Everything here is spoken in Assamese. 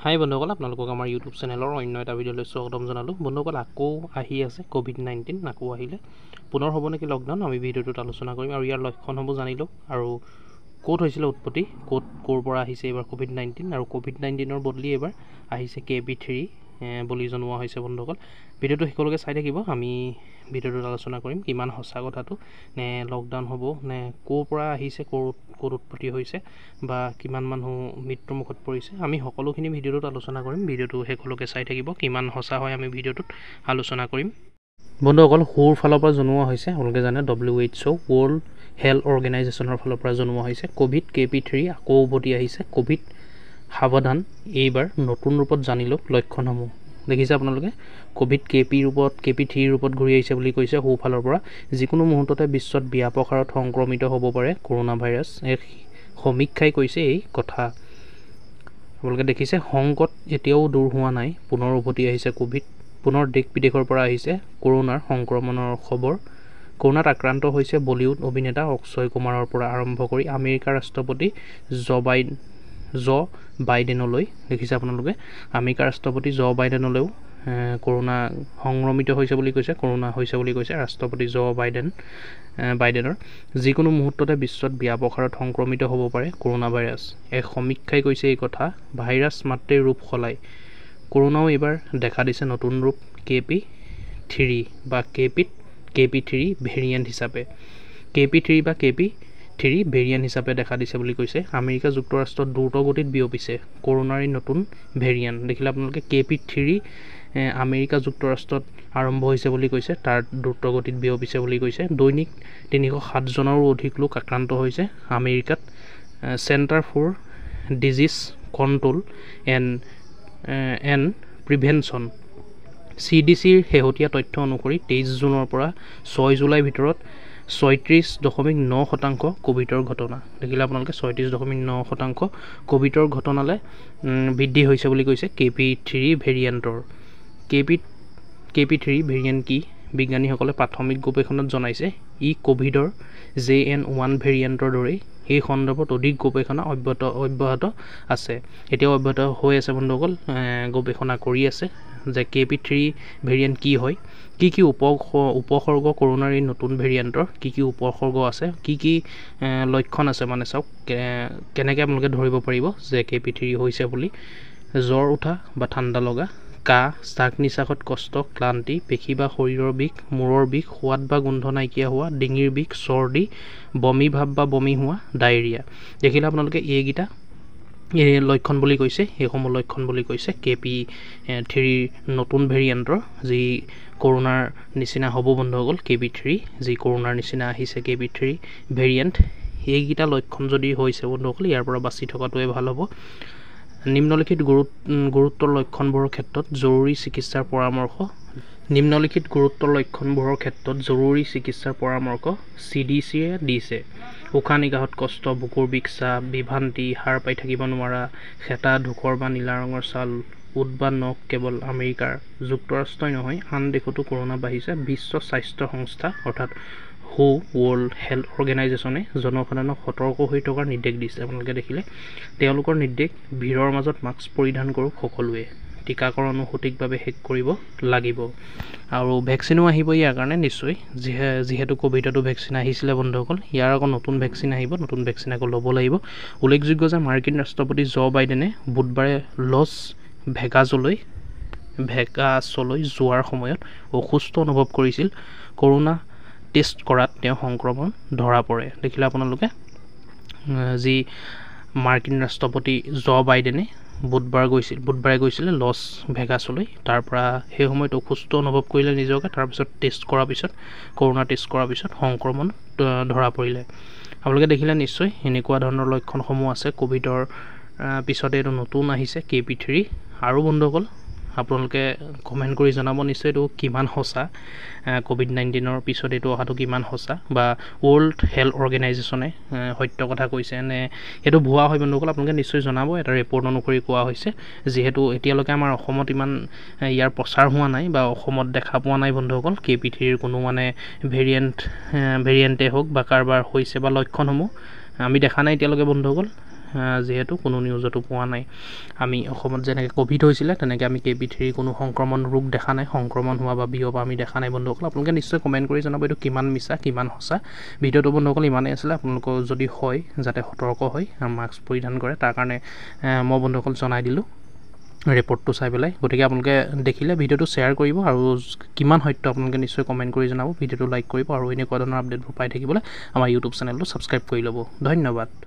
হাই বন্ধুসকল, আপোনালোকক আমাৰ ইউটিউব চেনেলৰ অন্য এটা ভিডিঅ'লৈ স্বাগতম জনালোঁ। বন্ধুসকল, আকৌ আহি আছে ক'ভিড-19, আকৌ আহিলে পুনৰ হ'ব নেকি লকডাউন, আমি ভিডিঅ'টোত আলোচনা কৰিম আৰু ইয়াৰ লক্ষণসমূহ জানিলোঁ আৰু ক'ত হৈছিলে উৎপত্তি, ক'ৰ পৰা আহিছে এইবাৰ ক'ভিড-19 আৰু ক'ভিড-19ৰ বদলি এইবাৰ আহিছে KP3 বুলি জনোৱা হৈছে। বন্ধুসকল, ভিডিঅ'টো শেষলৈকে চাই থাকিব। আমি ভিডিঅ'টোত আলোচনা কৰিম কিমান সঁচা কথাটো, নে লকডাউন হ'ব, নে ক'ৰ পৰা আহিছে, ক'ত উৎপত্তি হৈছে বা কিমান মানুহ মৃত্যুমুখত পৰিছে, আমি সকলোখিনি ভিডিঅ'টোত আলোচনা কৰিম। ভিডিঅ'টো শেষলৈকে চাই থাকিব, কিমান সঁচা হয় আমি ভিডিঅ'টোত আলোচনা কৰিম। বন্ধুসকল, WHO ফালৰ পৰা জনোৱা হৈছে, আপোনালোকে জানে WHO ৱৰ্ল্ড হেল্থ অৰ্গেনাইজেশ্যনৰ ফালৰ পৰা জনোৱা হৈছে ক'ভিড KP3 আকৌ উভতি আহিছে। ক'ভিড সাৱধান, এইবাৰ নতুন ৰূপত জানি লওক লক্ষণসমূহ। দেখিছে আপোনালোকে, ক'ভিড KP3 ৰূপত ঘূৰি আহিছে বুলি কৈছে WHO ফালৰ পৰা। যিকোনো মুহূৰ্ততে বিশ্বত ব্যাপক হাৰত সংক্ৰমিত হ'ব পাৰে কৰোণা ভাইৰাছ, এক সমীক্ষাই কৈছে এই কথা। আপোনালোকে দেখিছে, সংকট এতিয়াও দূৰ হোৱা নাই, পুনৰ উভতি আহিছে ক'ভিড। পুনৰ দেশ বিদেশৰ পৰা আহিছে কৰোণাৰ সংক্ৰমণৰ খবৰ। কৰোণাত আক্ৰান্ত হৈছে বলিউড অভিনেতা অক্ষয় কুমাৰৰ পৰা আৰম্ভ কৰি আমেৰিকাৰ ৰাষ্ট্ৰপতি জ' বাইডেনলৈ। দেখিছে আপোনালোকে, আমেৰিকাৰ ৰাষ্ট্ৰপতি জ' বাইডেনলৈও কৰোণা সংক্ৰমিত হৈছে বুলি কৈছে, কৰোণা হৈছে বুলি কৈছে ৰাষ্ট্ৰপতি জ' বাইডেনৰ। যিকোনো মুহূৰ্ততে বিশ্বত ব্যাপক হাৰত সংক্ৰমিত হ'ব পাৰে কৰোণা ভাইৰাছ, এক সমীক্ষাই কৈছে এই কথা। ভাইৰাছ মাত্ৰেই ৰূপ সলায়, কৰোণাও এইবাৰ দেখা দিছে নতুন ৰূপ KP3 বা KP3 ভেৰিয়েণ্ট হিচাপে। KP3 বা KP3 ভেৰিয়েণ্ট হিচাপে দেখা দিছে বুলি কৈছে। আমেৰিকা যুক্তৰাষ্ট্ৰত দ্ৰুতগতিত বিয়পিছে কৰোণাৰ এই নতুন ভেৰিয়েণ্ট। দেখিলে আপোনালোকে, KP3 আমেৰিকা যুক্তৰাষ্ট্ৰত আৰম্ভ হৈছে বুলি কৈছে, তাৰ দ্ৰুতগতিত বিয়পিছে বুলি কৈছে। দৈনিক 307 জনৰো অধিক লোক আক্ৰান্ত হৈছে আমেৰিকাত। Centre for disease control and prevention CDCৰ শেহতীয়া তথ্য অনুসৰি 23 জুনৰ পৰা 6 জুলাইৰ ভিতৰত 36.9% ক'ভিডৰ ঘটনা। দেখিলে আপোনালোকে, 36.9% ক'ভিডৰ ঘটনালৈ বৃদ্ধি হৈছে বুলি কৈছে KP3 ভেৰিয়েণ্টৰ। KP3 ভেৰিয়েণ্ট কি, বিজ্ঞানীসকলে প্ৰাথমিক গৱেষণাত জনাইছে ই ক'ভিডৰ JN1 ভেৰিয়েণ্টৰ দৰেই। এই সন্দৰ্ভত অধিক গৱেষণা অব্যাহত আছে, এতিয়াও অব্যাহত হৈ আছে। বন্ধুসকল, গৱেষণা কৰি আছে যে KP3 ভেৰিয়েণ্ট কি হয়, কি উপসৰ্গ কৰোণাৰ এই নতুন ভেৰিয়েণ্টৰ, কি উপসৰ্গ আছে, কি লক্ষণ আছে, মানে চাওক কেনেকৈ আপোনালোকে ধৰিব পাৰিব যে KP3 হৈছে বুলি। জ্বৰ উঠা বা ঠাণ্ডা লগা, কাহ, শ্বাস নিশ্বাসত কষ্ট, ক্লান্তি, পেশী বা শৰীৰৰ বিষ, মূৰৰ বিষ, সোৱাদ বা গোন্ধ নাইকিয়া হোৱা, ডিঙিৰ বিষ, চৰ্দি, বমি ভাৱ বা বমি হোৱা, ডায়েৰিয়া। দেখিলে আপোনালোকে, এইকেইটা লক্ষণ বুলি কৈছে, এইসমূহ লক্ষণ বুলি কৈছে KP3 নতুন ভেৰিয়েণ্টৰ, যি কৰোণাৰ নিচিনা হ'ব। বন্ধুসকল, KP3 যি কৰোণাৰ নিচিনা আহিছে KP3 ভেৰিয়েণ্ট, এইকেইটা লক্ষণ যদি হৈছে বন্ধুসকল, ইয়াৰ পৰা বাচি থকাটোৱে ভাল হ'ব। নিম্নলিখিত গুৰুত্বৰ লক্ষণবোৰৰ ক্ষেত্ৰত জৰুৰী চিকিৎসাৰ পৰামৰ্শ CDCয়ে দিছে। উশাহ নিশাহত কষ্ট, বুকুৰ বিষ, চাপ, বিভ্ৰান্তি, সাৰ পাই থাকিব নোৱাৰা, হেতা, ধূসৰ বা নীলা ৰঙৰ ছাল, ওঁঠ বা নখ। কেৱল আমেৰিকা যুক্তৰাষ্ট্ৰই নহয়, আন দেশতো কৰোণা বাঢ়িছে। বিশ্ব স্বাস্থ্য সংস্থা অৰ্থাৎ WHO ৱৰ্ল্ড হেল্থ অৰ্গেনাইজেশ্যনে জনসাধাৰণক সতৰ্ক হৈ থকাৰ নিৰ্দেশ দিছে। আপোনালোকে দেখিলে, তেওঁলোকৰ নিৰ্দেশ, ভিৰৰ মাজত মাস্ক পৰিধান কৰক সকলোৱে, টীকাকৰণো সঠিকভাৱে শেষ কৰিব লাগিব আৰু ভেকচিনো আহিব ইয়াৰ কাৰণে নিশ্চয়। যিহেতু ক'ভিডতো ভেকচিন আহিছিলে বন্ধুসকল, ইয়াৰ আকৌ নতুন ভেকচিন আহিব, নতুন ভেকচিন আকৌ ল'ব লাগিব। উল্লেখযোগ্য যে মাৰ্কিন ৰাষ্ট্ৰপতি জ' বাইডেনে বুধবাৰে লছ ভেগাছলৈ যোৱাৰ সময়ত অসুস্থ অনুভৱ কৰিছিল। কৰোণা টেষ্ট কৰাত তেওঁ সংক্ৰমণ ধৰা পৰে। দেখিলে আপোনালোকে, যি মাৰ্কিন ৰাষ্ট্ৰপতি জ' বাইডেনে বুধবাৰে গৈছিলে লছ ভেগাছলৈ, তাৰ পৰা সেই সময়ত অসুস্থ অনুভৱ কৰিলে নিজকে, তাৰপিছত কৰোণা টেষ্ট কৰাৰ পিছত সংক্ৰমণ ধৰা পৰিলে। আপোনালোকে দেখিলে নিশ্চয়, এনেকুৱা ধৰণৰ লক্ষণসমূহ আছে ক'ভিডৰ পিছতে এইটো নতুন আহিছে KP3। আৰু বন্ধুসকল, আপোনালোকে কমেণ্ট কৰি জনাব নিশ্চয় এইটো কিমান সঁচা, ক'ভিড-19ৰ পিছত এইটো অহাটো কিমান সঁচা, বা ৱৰ্ল্ড হেল্থ অৰ্গেনাইজেশ্যনে সত্য কথা কৈছে নে এইটো ভুৱা হয়। বন্ধুসকল, আপোনালোকে নিশ্চয় জনাব। এটা ৰিপৰ্ট অনুসৰি কোৱা হৈছে, যিহেতু এতিয়ালৈকে আমাৰ অসমত ইমান ইয়াৰ প্ৰচাৰ হোৱা নাই বা অসমত দেখা পোৱা নাই বন্ধুসকল, KP3ৰ কোনো মানে ভেৰিয়েণ্টে হওক বা কাৰোবাৰ হৈছে বা লক্ষণসমূহ আমি দেখা নাই এতিয়ালৈকে বন্ধুসকল। যিহেতু কোনো নিউজতো পোৱা নাই। আমি অসমত যেনেকৈ ক'ভিড হৈছিলে তেনেকৈ আমি KB3 কোনো সংক্ৰমণ ৰোগ দেখা নাই, সংক্ৰমণ হোৱা বা বিয়পা আমি দেখা নাই বন্ধুসকল। আপোনালোকে নিশ্চয় কমেণ্ট কৰি জনাব এইটো কিমান মিছা কিমান সঁচা। ভিডিঅ'টো বন্ধুসকল ইমানেই আছিলে, আপোনালোকৰ যদি হয় যাতে সতৰ্ক হয় মাস্ক পৰিধান কৰে, তাৰ কাৰণে মই বন্ধুসকল জনাই দিলোঁ ৰিপৰ্টটো চাই পেলাই। গতিকে আপোনালোকে দেখিলে ভিডিঅ'টো শ্বেয়াৰ কৰিব আৰু কিমান সত্য আপোনালোকে নিশ্চয় কমেণ্ট কৰি জনাব। ভিডিঅ'টো লাইক কৰিব আৰু এনেকুৱা ধৰণৰ আপডেটবোৰ পাই থাকিবলৈ আমাৰ ইউটিউব চেনেলটো ছাবস্ক্ৰাইব কৰি ল'ব। ধন্যবাদ।